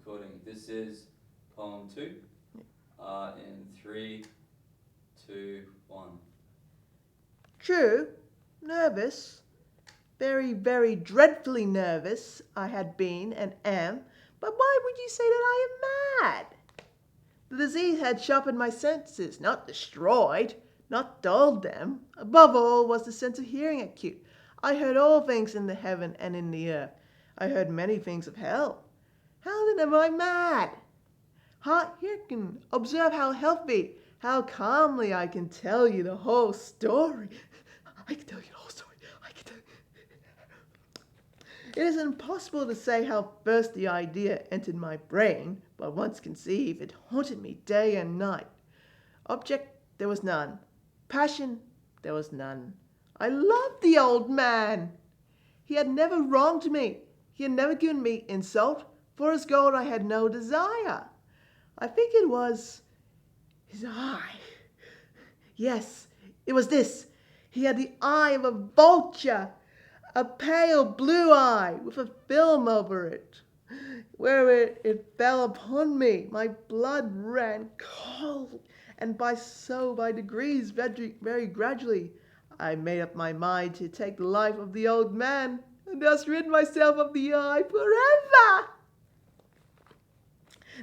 recording. This is poem 2. In 3, 2, 1. True, nervous, very, very dreadfully nervous I had been and am, but why would you say that I am mad? The disease had sharpened my senses, not destroyed, not dulled them. Above all was the sense of hearing acute. I heard all things in the heaven and in the earth. I heard many things of hell. How then am I mad? Hearken, observe how healthy, how calmly I can tell you the whole story. I can tell you the whole story. It is impossible to say how first the idea entered my brain, but once conceived, it haunted me day and night. Object, there was none. Passion, there was none. I loved the old man. He had never wronged me. He had never given me insult. For his gold I had no desire. I think it was his eye. Yes, it was this. He had the eye of a vulture, a pale blue eye with a film over it. Where it fell upon me, my blood ran cold, and by degrees, very gradually, I made up my mind to take the life of the old man, and thus rid myself of the eye forever.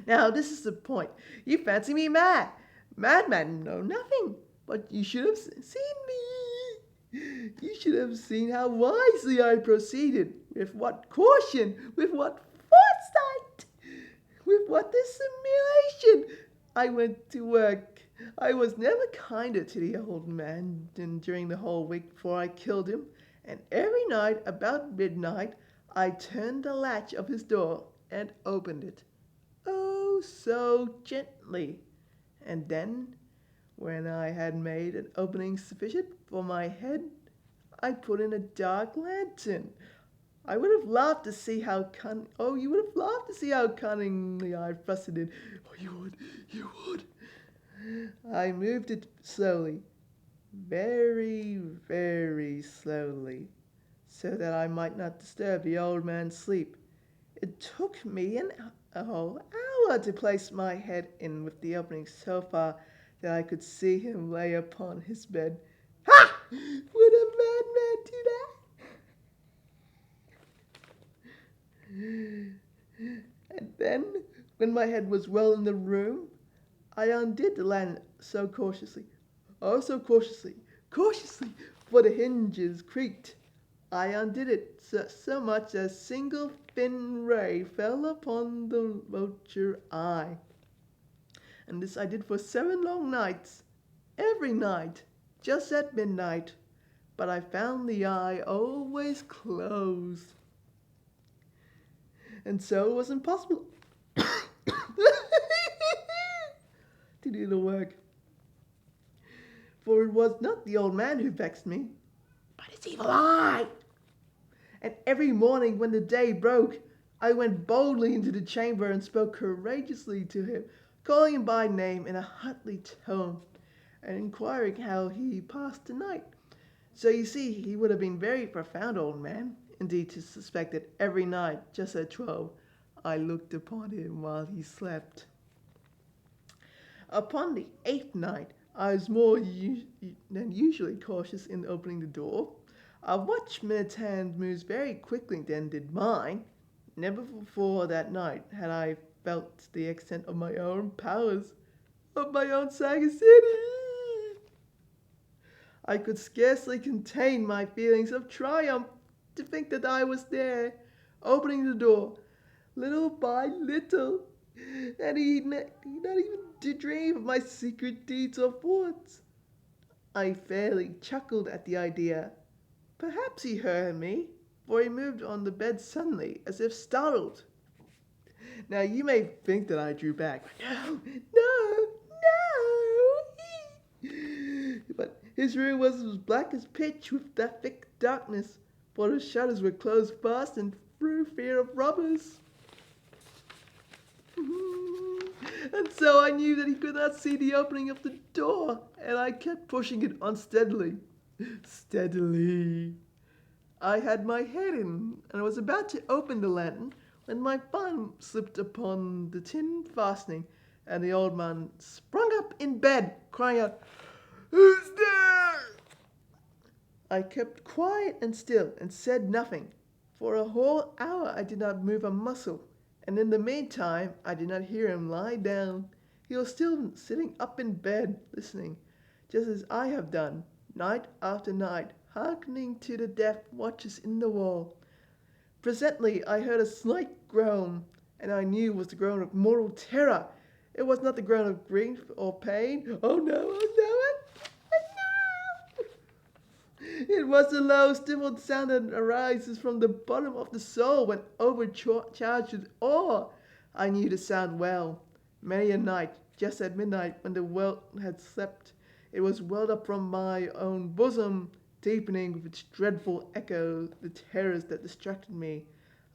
Now, this is the point. You fancy me mad. Madmen know nothing, but you should have seen me. You should have seen how wisely I proceeded, with what caution, with what foresight, with what dissimulation I went to work. I was never kinder to the old man than during the whole week before I killed him, and every night about midnight I turned the latch of his door and opened it. Oh, so gently. And then, when I had made an opening sufficient for my head, I put in a dark lantern. I would have laughed to see how you would have laughed to see how cunningly I thrust it in. Oh, you would. I moved it slowly, very, very slowly, so that I might not disturb the old man's sleep. It took me a whole hour to place my head in with the opening so far that I could see him lay upon his bed. Ha! Would a madman do that? And then, when my head was well in the room, I undid the lantern so cautiously, for the hinges creaked. I undid it so much that a single thin ray fell upon the vulture-eye. And this I did for 7 long nights, every night, just at midnight. But I found the eye always closed. And so it was impossible to do the work. For it was not the old man who vexed me, but his evil eye. And every morning when the day broke, I went boldly into the chamber and spoke courageously to him, calling him by name in a hotly tone, and inquiring how he passed the night. So you see, he would have been very profound old man, indeed, to suspect that every night, just at 12, I looked upon him while he slept. Upon the 8th night, I was more than usually cautious in opening the door. A watchman's hand moves very quickly than did mine. Never before that night had I felt the extent of my own powers, of my own sagacity. I could scarcely contain my feelings of triumph to think that I was there, opening the door, little by little, and he not even to dream of my secret deeds or thoughts. I fairly chuckled at the idea. Perhaps he heard me, for he moved on the bed suddenly, as if startled. Now you may think that I drew back. No. But his room was as black as pitch with that thick darkness, for the shutters were closed fast and through fear of robbers. And so I knew that he could not see the opening of the door, and I kept pushing it unsteadily. Steadily. I had my head in, and was about to open the lantern, when my thumb slipped upon the tin fastening, and the old man sprung up in bed, crying out, "Who's there?" I kept quiet and still, and said nothing. For a whole hour I did not move a muscle, and in the meantime I did not hear him lie down. He was still sitting up in bed, listening, just as I have done, night after night, hearkening to the death watches in the wall. Presently I heard a slight groan, and I knew it was the groan of mortal terror. It was not the groan of grief or pain. Oh no, oh no, oh no! It was the low, stifled sound that arises from the bottom of the soul when overcharged with awe. I knew the sound well. Many a night, just at midnight, when the world had slept, it was welled up from my own bosom, deepening with its dreadful echo the terrors that distracted me.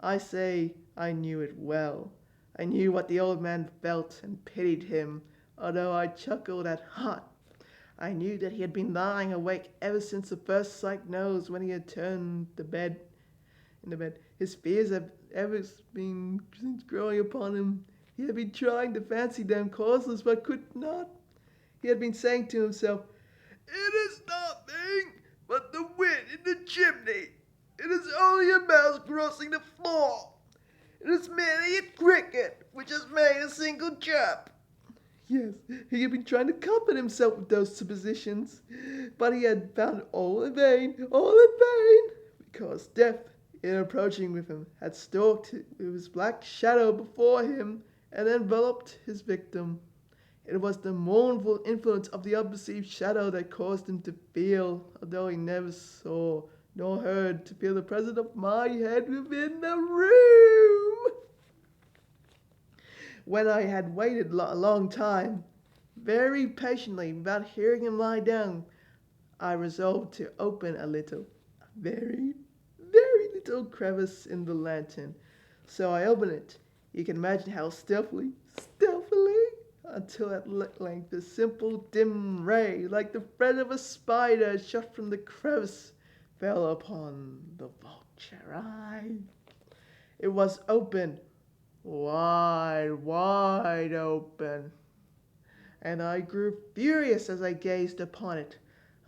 I say I knew it well. I knew what the old man felt and pitied him, although I chuckled at heart. I knew that he had been lying awake ever since the first sight nose when he had turned in the bed. His fears have ever been since growing upon him. He had been trying to fancy them causeless, but could not. He had been saying to himself, "It is nothing but the wind in the chimney. It is only a mouse crossing the floor. It is merely a cricket which has made a single chirp." Yes, he had been trying to comfort himself with those suppositions, but he had found all in vain, because death, in approaching with him, had stalked with his black shadow before him and enveloped his victim. It was the mournful influence of the unperceived shadow that caused him to feel, although he never saw nor heard, to feel the presence of my head within the room. When I had waited a long time, very patiently, without hearing him lie down, I resolved to open a very little crevice in the lantern. So I opened it. You can imagine how stealthily, until at length a simple dim ray, like the thread of a spider shot from the crevice, fell upon the vulture-eye. It was open, wide open, and I grew furious as I gazed upon it.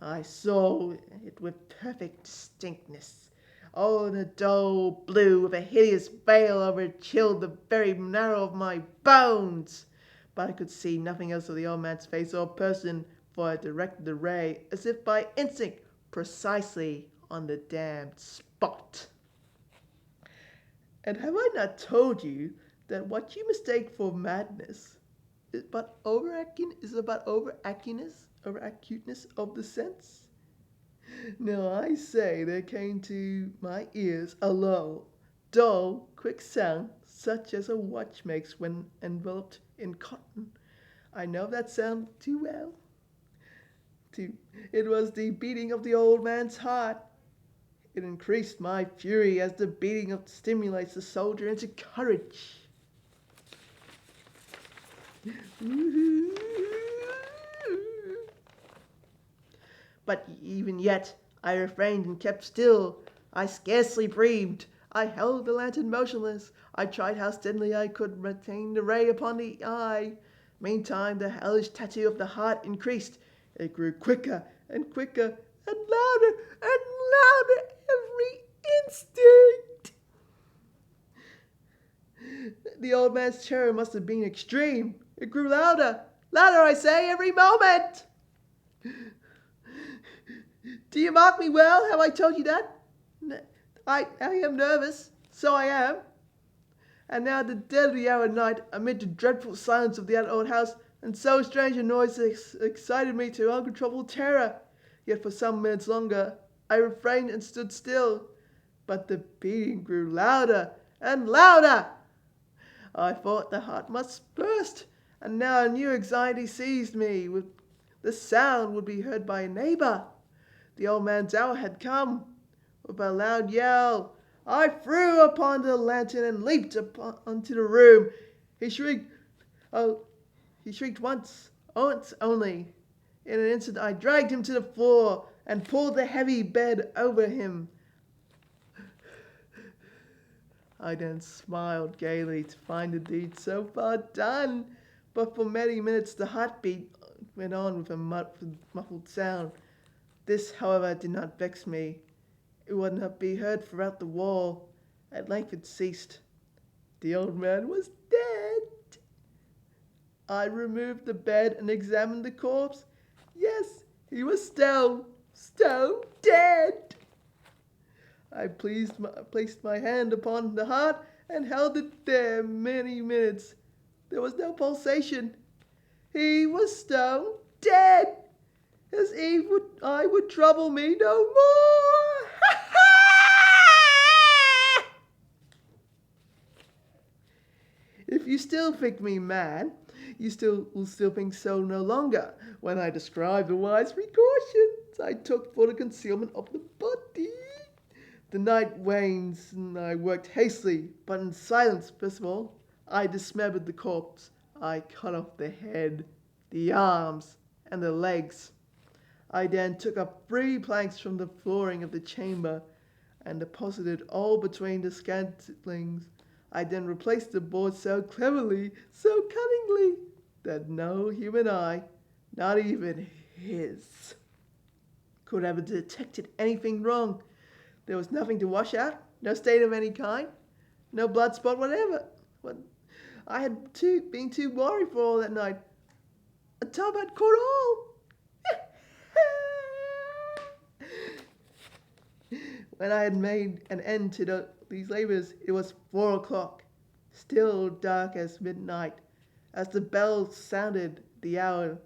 I saw it with perfect distinctness, all in a dull blue, with a hideous veil over it, chilled the very marrow of my bones. But I could see nothing else of the old man's face or person, for I directed the ray, as if by instinct, precisely on the damned spot. And have I not told you that what you mistake for madness is about overacuteness of the sense? Now I say there came to my ears a low, dull, quick sound, such as a watch makes when enveloped in cotton. I know that sound too well. It was the beating of the old man's heart. It increased my fury as the beating stimulates the soldier into courage. But even yet I refrained and kept still. I scarcely breathed. I held the lantern motionless. I tried how steadily I could retain the ray upon the eye. Meantime the hellish tattoo of the heart increased. It grew quicker and quicker, and louder every instant. The old man's terror must have been extreme. It grew louder, I say, every moment. Do you mark me well? Have I told you that? I am nervous, so I am. And now at the dead of the hour of night, amid the dreadful silence of that old house, and so strange a noise excited me to uncontrollable terror. Yet for some minutes longer I refrained and stood still. But the beating grew louder and louder. I thought the heart must burst, and now a new anxiety seized me. The sound would be heard by a neighbor. The old man's hour had come. With a loud yell, I threw upon the lantern and leaped onto the room. He shrieked once only. In an instant I dragged him to the floor and pulled the heavy bed over him. I then smiled gaily to find the deed so far done. But for many minutes the heartbeat went on with a muffled sound. This, however, did not vex me. It would not be heard throughout the wall. At length it ceased. The old man was dead. I removed the bed and examined the corpse. Yes, he was stone dead. I placed my hand upon the heart and held it there many minutes. There was no pulsation. He was stone dead. His evil eye would trouble me no more. If you still think me mad, you will still think so no longer when I describe the wise precautions I took for the concealment of the body. The night wanes and I worked hastily, but in silence. First of all, I dismembered the corpse. I cut off the head, the arms, and the legs. I then took up 3 planks from the flooring of the chamber and deposited all between the scantlings. I then replaced the boards so cleverly, so cunningly, that no human eye, not even his, could have detected anything wrong. There was nothing to wash out, no stain of any kind, no blood spot whatever. I had been too worried for all that night. A tub had caught all. When I had made an end to these labors, it was 4 o'clock, still dark as midnight. As the bell sounded the hour,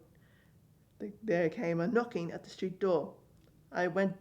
there came a knocking at the street door. I went